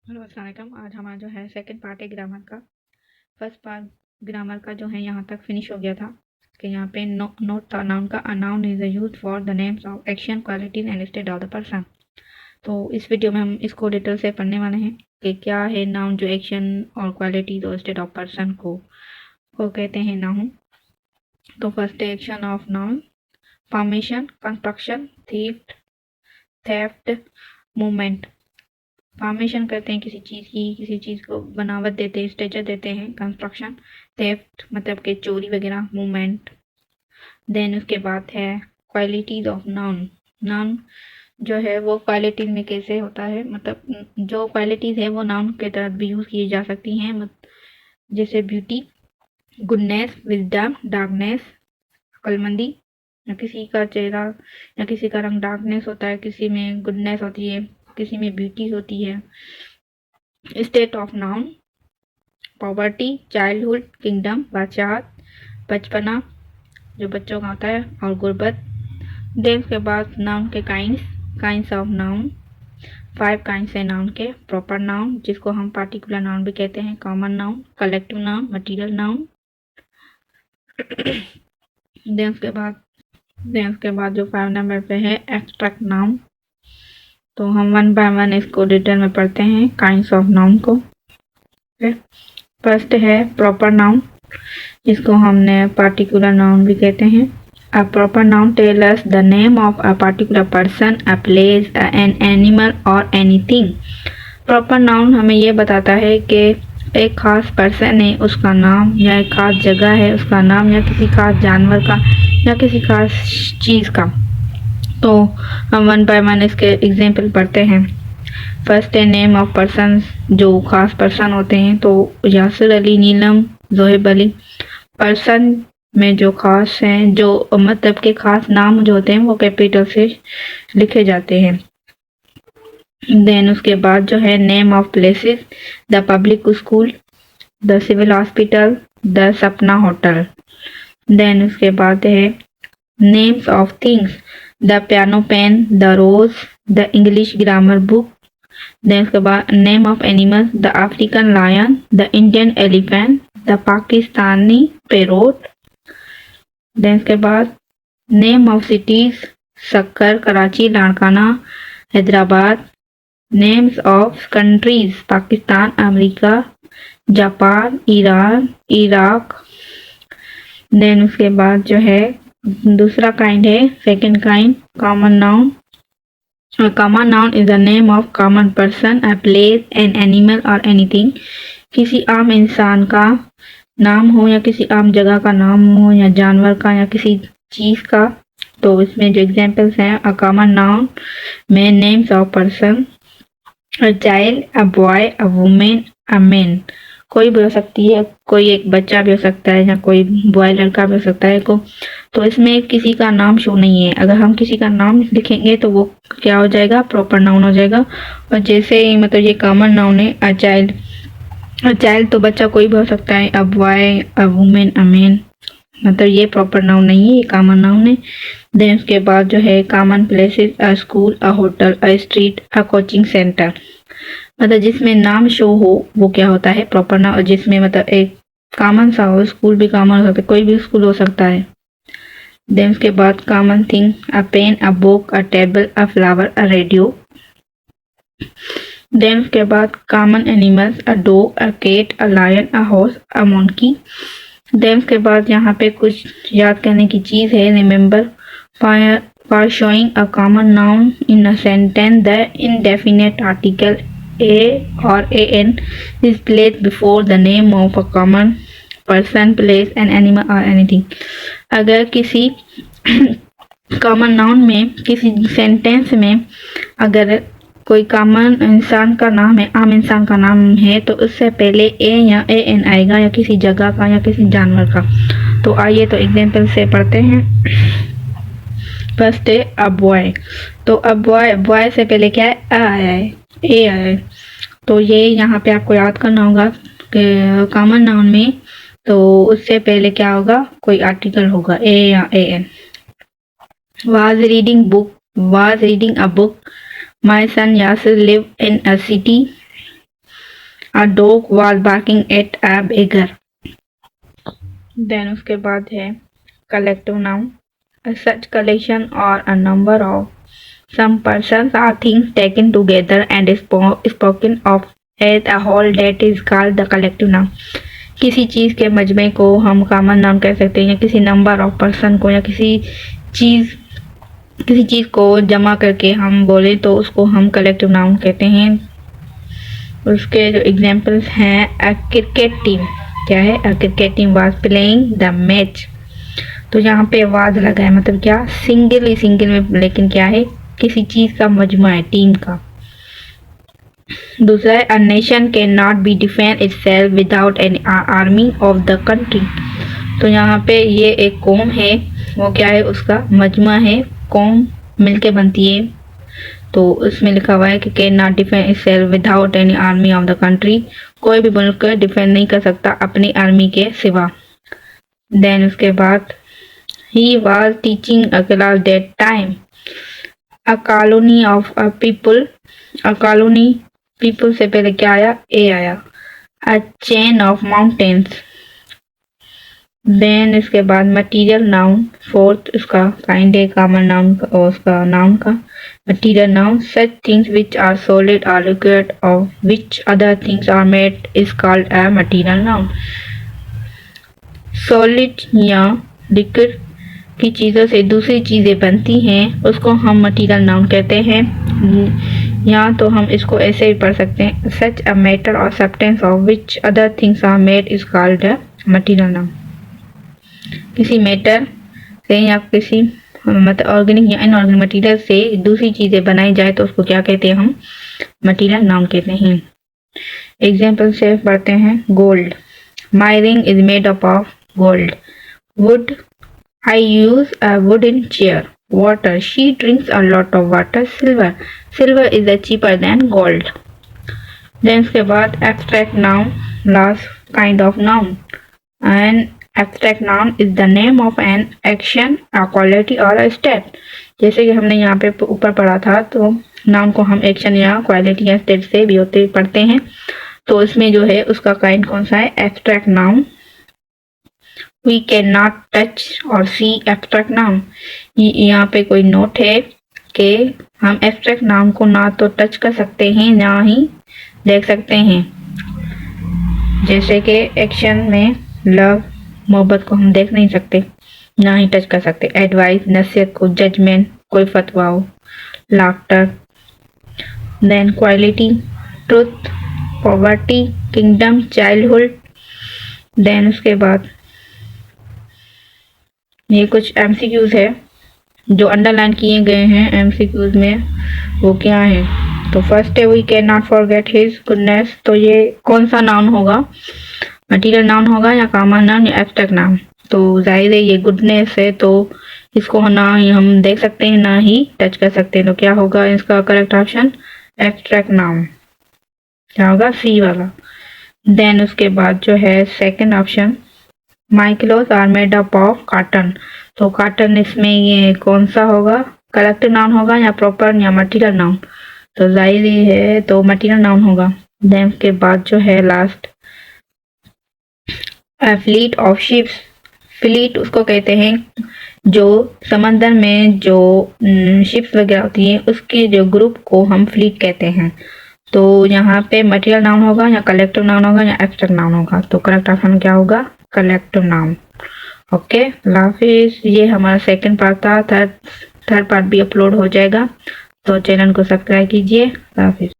Hello अस्सलाम वालेकुम। आज हमारा जो है सेकंड पार्ट है ग्रामर का। फर्स्ट पार्ट ग्रामर का जो है यहाँ तक फिनिश हो गया था कि यहाँ पे नोट था नाउन का। A noun is use for the names of action qualities and state of the person. तो इस वीडियो में हम इसको डिटेल से पढ़ने वाले हैं कि क्या है नाउन, जो एक्शन और क्वालिटीज और स्टेट ऑफ पर्सन को कहते हैं नाउन। तो फर्स्ट है action of noun. Formation, construction, theft, movement. Formation करते हैं किसी चीज़ की, किसी चीज़ को बनावट देते हैं, स्ट्रक्चर देते हैं। कंस्ट्रक्शन, थेफ्ट मतलब कि चोरी वगैरह। मूवमेंट। देन उसके बाद है क्वालिटीज ऑफ नाउन। नाउन जो है वो क्वालिटीज में कैसे होता है, मतलब जो क्वालिटीज है वो नाउन के तहत भी यूज़ की जा सकती हैं। जैसे ब्यूटी, गुडनेस, विजडम, डार्कनेस, अक्लमंदी। या किसी का चेहरा या किसी का रंग डार्कनेस होता है, किसी में गुडनेस होती है, किसी में ब्यूटी होती है। State of noun, poverty, childhood, kingdom, बादशाहत, बचपना जो बच्चों का होता है, और गुर्बत। देन उसके बाद नाउन के काइंड्स ऑफ नाउन। 5 काइंड्स है नाउन के। प्रॉपर नाउन जिसको हम पार्टिकुलर नाउन भी कहते हैं, common noun, collective noun, material noun. Then उसके बाद जो 5 नंबर पे है एब्स्ट्रैक्ट नाउन। तो हम वन बाय वन इसको डिटेल में पढ़ते हैं काइंड्स ऑफ नाउन को। फर्स्ट है प्रॉपर नाउन, जिसको हमने पार्टिकुलर नाउन भी कहते हैं। A proper noun tell us the name of a particular person, a place, an animal और एनीथिंग। प्रॉपर नाउन हमें ये बताता है कि एक खास पर्सन है उसका नाम, या एक खास जगह है उसका नाम, या किसी खास जानवर का, या किसी खास चीज़ का। तो हम वन बाय वन इसके एग्जाम्पल पढ़ते हैं। फर्स्ट है नेम ऑफ पर्सन, जो खास पर्सन होते हैं। तो यासिर अली, नीलम, जोहेब अली। पर्सन में जो खास हैं, जो मतलब के खास नाम जो होते हैं वो कैपिटल से लिखे जाते हैं। देन उसके बाद जो है name of places, the public school, the civil hospital, the Sapna hotel. Then उसके बाद है names of things, the piano pen, the rose, the English grammar book. Then उसके बाद name of animals, the African lion, the Indian elephant, the Pakistani parrot. Then उसके बाद name of cities, Sukkur, Karachi, Larkana, Hyderabad. Names of countries, Pakistan, America, Japan, Iran, Iraq. Then उसके बाद जो है दूसरा kind है second kind, common noun. A common noun is the name of common person, a place, an animal or anything। किसी आम इंसान का नाम हो, या किसी आम जगह का नाम हो, या जानवर का, या किसी चीज का। तो इसमें जो एग्जांपल्स हैं, अ कॉमन नाउन में names of person, a child, a boy, a women, a man. कोई भी हो सकती है, कोई एक बच्चा भी हो सकता है, या कोई बॉय लड़का भी हो सकता है को। तो इसमें किसी का नाम शो नहीं है। अगर हम किसी का नाम लिखेंगे तो वो क्या हो जाएगा, प्रॉपर नाउन हो जाएगा। और जैसे ही मतलब ये कॉमन नाउन है, अ चाइल्ड, अ चाइल्ड तो बच्चा कोई भी हो सकता है, a boy, a women, a man, मतलब ये प्रॉपर नाउन नहीं है, ये कॉमन नाउन है। देन उसके बाद जो है common places, a school, a hotel, a street, a coaching centre. मतलब जिसमें नाम शो हो वो क्या होता है, प्रॉपर नाउन। और जिसमें मतलब एक कॉमन सा हो, स्कूल भी कॉमन हो सकता है, कोई भी स्कूल हो सकता है। देन उसके बाद common thing, a pen, a book, a table, a flower, a radio. Then उसके बाद common animals, a dog, a cat, a lion, a horse, a monkey. Then उसके बाद यहाँ पे कुछ याद करने की चीज है। Remember, for showing a common noun in a sentence the indefinite article a or an is placed before the name of a common person, place, an animal or anything। अगर किसी कॉमन नाउन में किसी sentence में अगर कोई common इंसान का नाम है, आम इंसान का नाम है, तो उससे पहले ए या ए एन आएगा, या किसी जगह का, या किसी जानवर का। तो आइए तो एग्जाम्पल से पढ़ते हैं। फर्स्ट है अ बॉय। तो अब बॉय से पहले क्या है, अ आया है, ए आया है। तो ये यहाँ पे आपको याद करना होगा कि कॉमन नाउन में तो उससे पहले क्या होगा, कोई आर्टिकल होगा, ए या A N. was reading a book, my son Yasir live in a city। A dog was barking at a beggar. Then उसके बाद है collective noun. Such collection or a number of some persons or things taken together and spoken of as a whole that is called the collective noun. किसी चीज़ के मजमे को हम common noun कह सकते हैं, या किसी नंबर ऑफ पर्सन को, या किसी चीज़ को जमा करके हम बोले तो उसको हम कलेक्टिव नाउन कहते हैं. उसके जो एग्जाम्पल्स हैं, अ क्रिकेट टीम. क्या है? A cricket team was playing the match. तो यहाँ पे वाज लगा है, मतलब क्या? सिंगल में, लेकिन क्या है? किसी चीज़ का मजमा है, टीम का. दूसरा है, a nation can not be defend itself without an army of the country. तो यहाँ पे ये एक कौम है, वो क्या है? उसका मजमा है, कौम मिलके बनती है. तो उसमें लिखा हुआ है कि can not defend itself without any army of the country. कोई भी मुल्क डिफेंड नहीं कर सकता अपनी आर्मी के सिवा. देन उसके बाद, he was teaching a class that time. A colony of a people. A colony, people से पहले क्या आया? ए आया. A chain of mountains. Then इसके बाद मटीरियल नाउन. फोर्थ उसका काइंड है कॉमन नाउन और उसका नाउन का. Material noun, such things which are solid or liquid of which other things are made is called a material noun. Solid या liquid की चीज़ों से दूसरी चीज़ें बनती हैं, उसको हम मटीरियल नाउन कहते हैं. या तो हम इसको ऐसे भी पढ़ सकते हैं, सच अ मैटर और substance of which other things are made is called a material noun. किसी मैटर से या किसी मतलब ऑर्गेनिक या इनऑर्गेनिक मटीरियल से दूसरी चीज़ें बनाई जाए तो उसको क्या कहते हैं? हम मटीरियल नाउन कहते हैं. एग्जाम्पल से पढ़ते हैं. Gold. My ring is made up of gold. Would. I use a wooden chair. Water. She drinks a lot of water. Silver. Silver is cheaper than gold. Then उसके बाद abstract noun, last kind of noun. An abstract noun is the name of an action, a quality or a state. जैसे कि हमने यहाँ पे ऊपर पढ़ा था, तो नाउन को हम एक्शन या क्वालिटी या स्टेट से भी होते पढ़ते हैं. तो इसमें जो है उसका काइंड कौन सा है? Abstract noun. We cannot touch or see abstract noun. यहाँ पे कोई नोट है कि हम एब्स्ट्रैक्ट नाउन को ना तो टच कर सकते हैं ना ही देख सकते हैं. जैसे कि एक्शन में लव, मोहब्बत को हम देख नहीं सकते, ना ही टच कर सकते. एडवाइस, नसीहत को. जजमेंट, कोई फतवा हो. Laughter. Then quality, truth, poverty, kingdom, childhood. Then उसके बाद ये कुछ MCQs है जो अंडरलाइन किए गए हैं MCQs में, वो क्या है? तो फर्स्ट है, we can not forget his goodness. तो ये कौन सा नाउन होगा? मटीरियल नाउन होगा या कॉमन नाउन या एब्स्ट्रैक्ट नाउन? तो जाहिर है ये गुडनेस है, तो इसको ना ही हम देख सकते हैं ना ही टच कर सकते हैं. तो क्या होगा इसका करेक्ट ऑप्शन? Abstract noun. क्या होगा? सी वाला. देन उसके बाद जो है second option, my cloth are made up of cotton. तो कॉटन इसमें ये कौन सा होगा? कलेक्टिव नाउन होगा या प्रॉपर या मटीरियल नाउन? तो जाहिर है तो मटीरियल नाउन होगा. देन के बाद जो है last, fleet of ships. Fleet उसको कहते हैं जो समंदर में जो शिप्स वगैरह होती है उसके जो ग्रुप को हम फ्लीट कहते हैं. तो यहाँ पे मटीरियल नाउन होगा या कलेक्टिव नाउन होगा या एब्स्ट्रैक्ट नाउन होगा? तो करेक्ट ऑप्शन क्या होगा? Collective noun. ओके, हाफिज. ये हमारा सेकंड पार्ट था. थर्ड पार्ट भी अपलोड हो जाएगा, तो चैनल को सब्सक्राइब कीजिए. हाफिज.